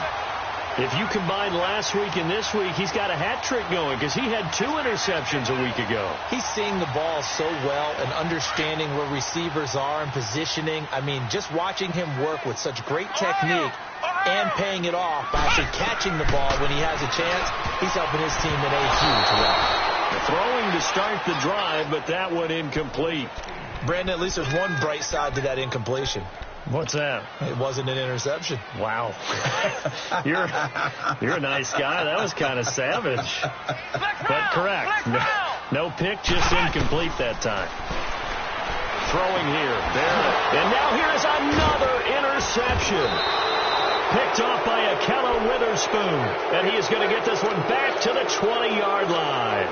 If you combine last week and this week, he's got a hat trick going because he had 2 interceptions a week ago. He's seeing the ball so well and understanding where receivers are and positioning. I mean, just watching him work with such great technique and paying it off by actually catching the ball when he has a chance, he's helping his team in a huge way. Throwing to start the drive, but that one incomplete. Brandon, at least there's one bright side to that incompletion. What's that? It wasn't an interception. Wow. You're a nice guy. That was kind of savage. But correct. No pick, just incomplete that time. Throwing here. Barrett. And now here is another interception. Picked off by Akello Witherspoon. And he is going to get this one back to the 20-yard line.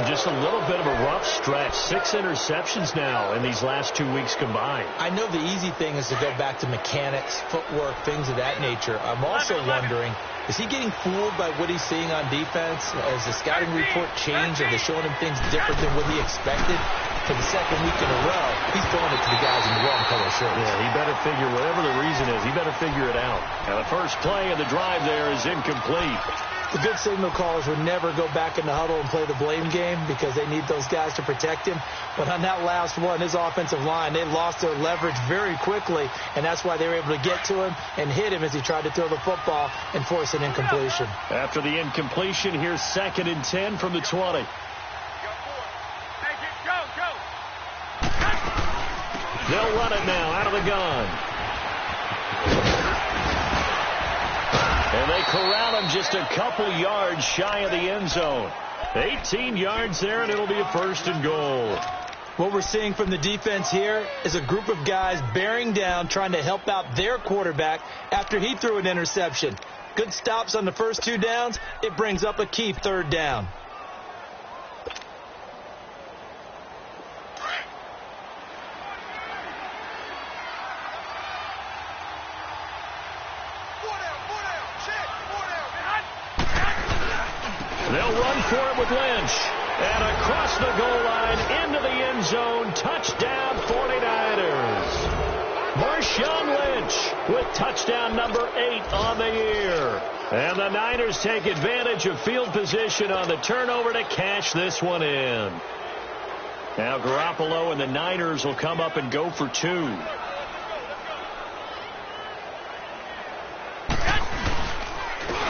Just a little bit of a rough stretch. 6 interceptions now in these last 2 weeks combined. I know the easy thing is to go back to mechanics, footwork, things of that nature. I'm also wondering, is he getting fooled by what he's seeing on defense? Has the scouting report changed? Are they showing him things different than what he expected? For the second week in a row, he's throwing it to the guys in the wrong color shirts. Yeah, he better figure, whatever the reason is, he better figure it out. And the first play of the drive there is incomplete. The good signal callers would never go back in the huddle and play the blame game because they need those guys to protect him. But on that last one, his offensive line, they lost their leverage very quickly, and that's why they were able to get to him and hit him as he tried to throw the football and force an incompletion. After the incompletion, here's 2nd and 10 from the 20. They'll run it now out of the gun. And they corral him just a couple yards shy of the end zone. 18 yards there, and it'll be a 1st and goal. What we're seeing from the defense here is a group of guys bearing down, trying to help out their quarterback after he threw an interception. Good stops on the first 2 downs. It brings up a key 3rd down. They'll run for it with Lynch. And across the goal line, into the end zone, touchdown 49ers. Marshawn Lynch with touchdown number 8 on the year. And the Niners take advantage of field position on the turnover to cash this one in. Now Garoppolo and the Niners will come up and go for 2.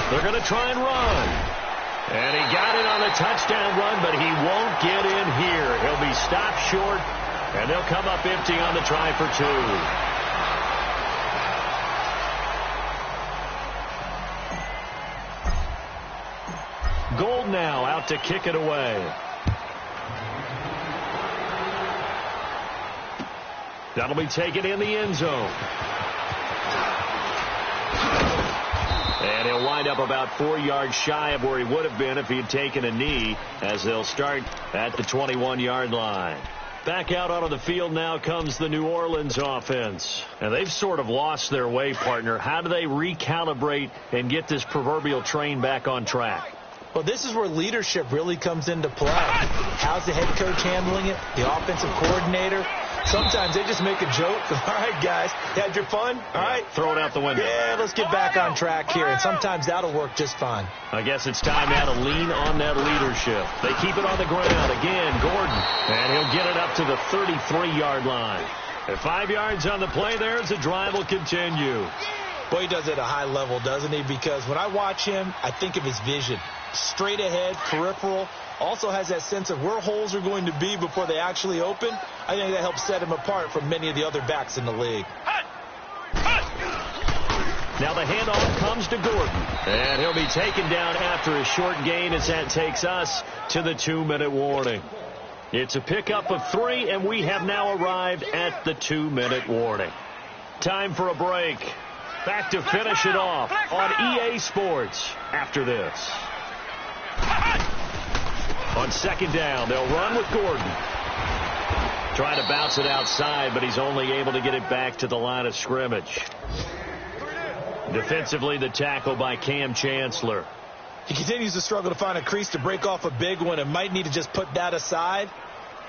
They're going to try and run. And he got it on the touchdown run, but he won't get in here. He'll be stopped short, and they'll come up empty on the try for 2. Gold now out to kick it away. That'll be taken in the end zone. And he'll wind up about 4 yards shy of where he would have been if he had taken a knee, as they'll start at the 21-yard line. Back out onto the field now comes the New Orleans offense. And they've sort of lost their way, partner. How do they recalibrate and get this proverbial train back on track? Well, this is where leadership really comes into play. How's the head coach handling it? The offensive coordinator? Sometimes they just make a joke. All right, guys, you had your fun? All right. Throw it out the window. Yeah, let's get back on track here. And sometimes that'll work just fine. I guess it's time now to lean on that leadership. They keep it on the ground. Again, Gordon. And he'll get it up to the 33-yard line. And 5 yards on the play there as the drive will continue. Boy, he does it at a high level, doesn't he? Because when I watch him, I think of his vision. Straight ahead, peripheral. Also has that sense of where holes are going to be before they actually open. I think that helps set him apart from many of the other backs in the league. Now the handoff comes to Gordon. And he'll be taken down after a short gain as that takes us to the 2-minute warning. It's a pickup of 3, and we have now arrived at the 2-minute warning. Time for a break. Back to finish it off on EA Sports after this. On 2nd down, they'll run with Gordon. Trying to bounce it outside, but he's only able to get it back to the line of scrimmage. Defensively, the tackle by Cam Chancellor. He continues to struggle to find a crease to break off a big one and might need to just put that aside.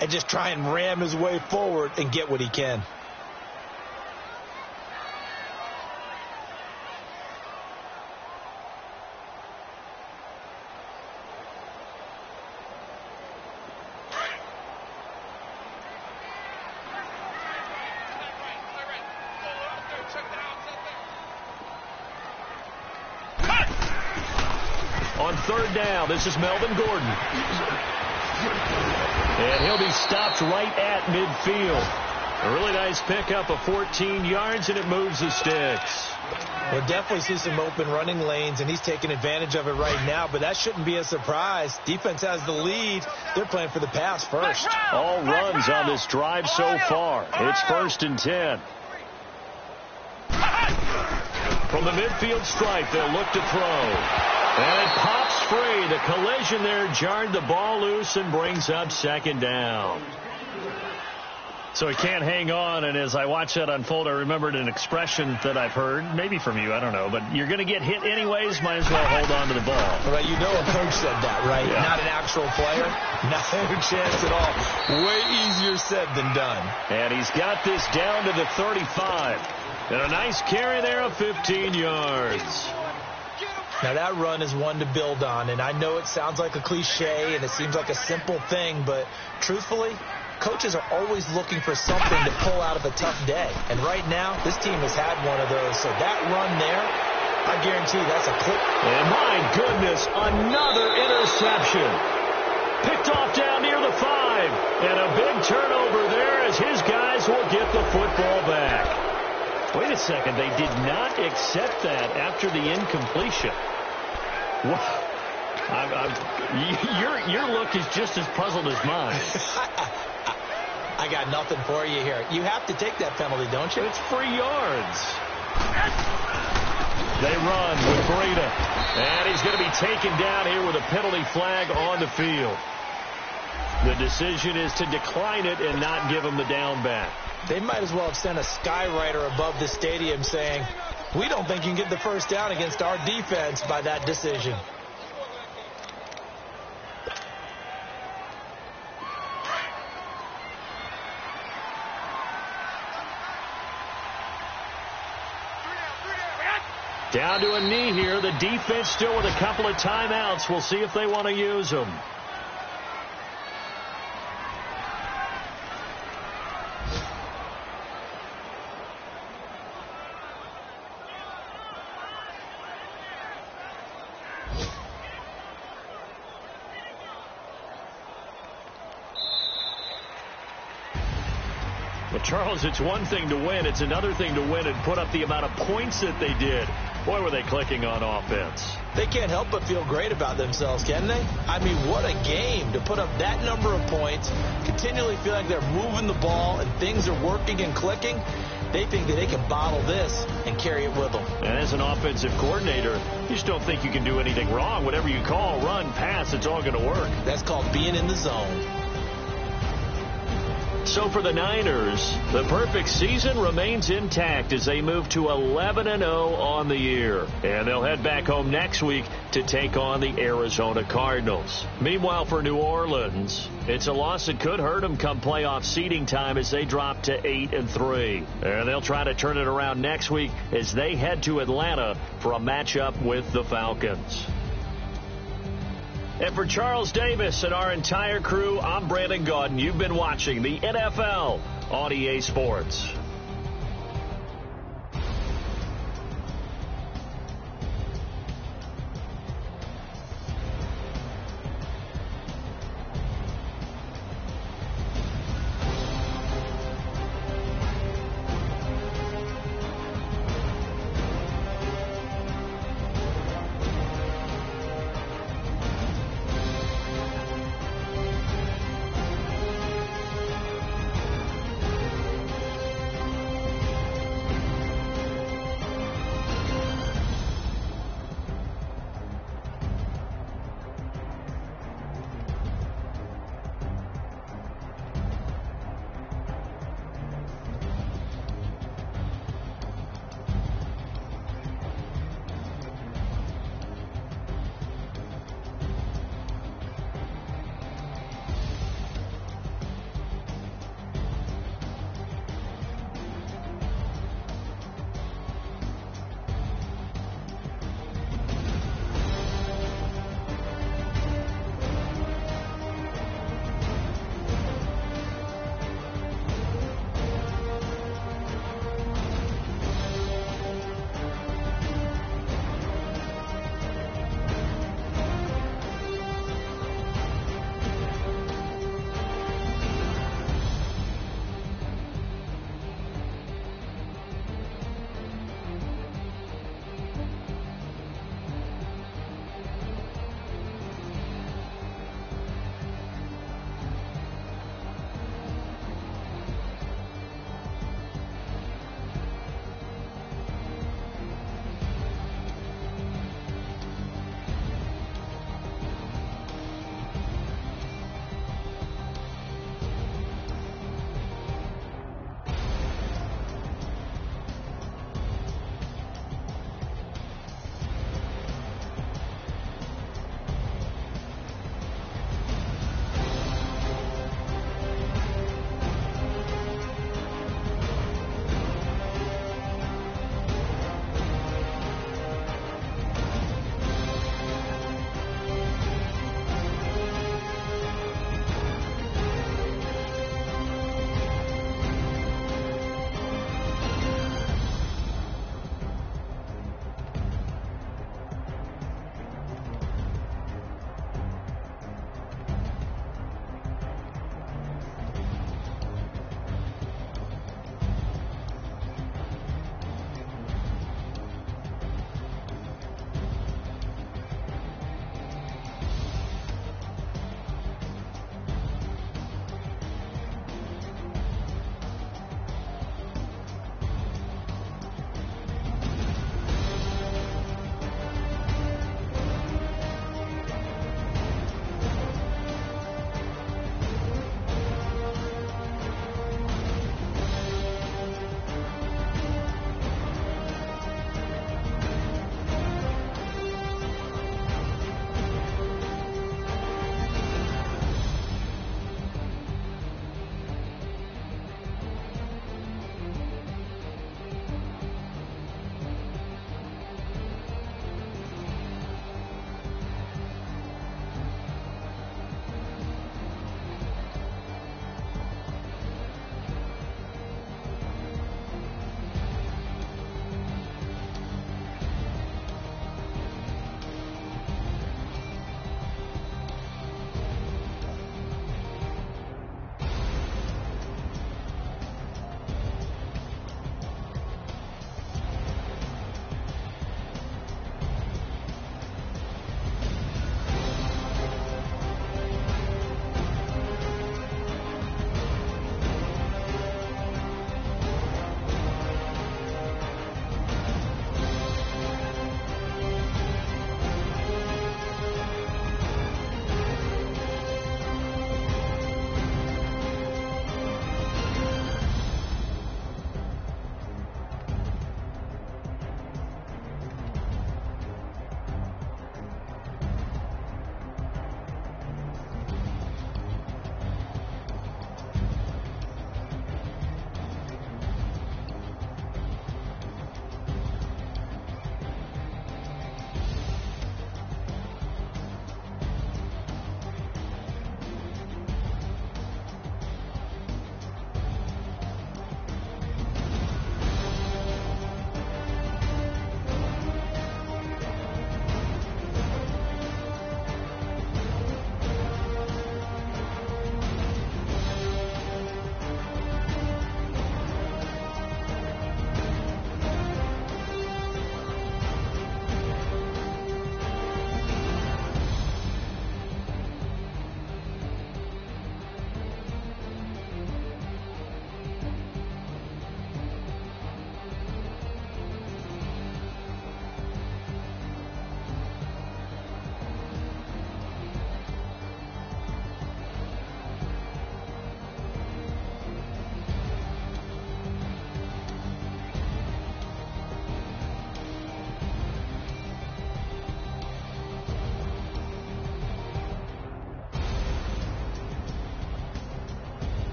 and just try and ram his way forward and get what he can. On third down, this is Melvin Gordon. And he'll be stopped right at midfield. A really nice pickup of 14 yards, and it moves the sticks. We'll definitely see some open running lanes, and he's taking advantage of it right now, but that shouldn't be a surprise. Defense has the lead. They're playing for the pass first. All runs on this drive so far. It's 1st and 10. From the midfield stripe, they'll look to throw. And it pops free. The collision there jarred the ball loose and brings up 2nd down. So he can't hang on, and as I watched that unfold, I remembered an expression that I've heard, maybe from you, I don't know, but you're going to get hit anyways, might as well hold on to the ball. Right, you know a coach said that, right? Yeah. Not an actual player. No chance at all. Way easier said than done. And he's got this down to the 35. And a nice carry there of 15 yards. Now, that run is one to build on, and I know it sounds like a cliche and it seems like a simple thing, but truthfully, coaches are always looking for something to pull out of a tough day. And right now, this team has had one of those. So that run there, I guarantee that's a clip. And my goodness, another interception. Picked off down near the 5. And a big turnover there as his guys will get the football back. Wait a second, they did not accept that after the incompletion. Wow. Your look is just as puzzled as mine. I got nothing for you here. You have to take that penalty, don't you? It's free yards. They run with Breida. And he's going to be taken down here with a penalty flag on the field. The decision is to decline it and not give him the down back. They might as well have sent a skywriter above the stadium saying, we don't think you can get the first down against our defense by that decision. Down to a knee here. The defense still with a couple of timeouts. We'll see if they want to use them. Well, Charles, it's one thing to win. It's another thing to win and put up the amount of points that they did. Boy, were they clicking on offense. They can't help but feel great about themselves, can they? I mean, what a game to put up that number of points, continually feel like they're moving the ball and things are working and clicking. They think that they can bottle this and carry it with them. And as an offensive coordinator, you just don't think you can do anything wrong. Whatever you call, run, pass, it's all going to work. That's called being in the zone. So for the Niners, the perfect season remains intact as they move to 11-0 on the year. And they'll head back home next week to take on the Arizona Cardinals. Meanwhile, for New Orleans, it's a loss that could hurt them come playoff seeding time as they drop to 8-3. And they'll try to turn it around next week as they head to Atlanta for a matchup with the Falcons. And for Charles Davis and our entire crew, I'm Brandon Gaudin. You've been watching the NFL on EA Sports.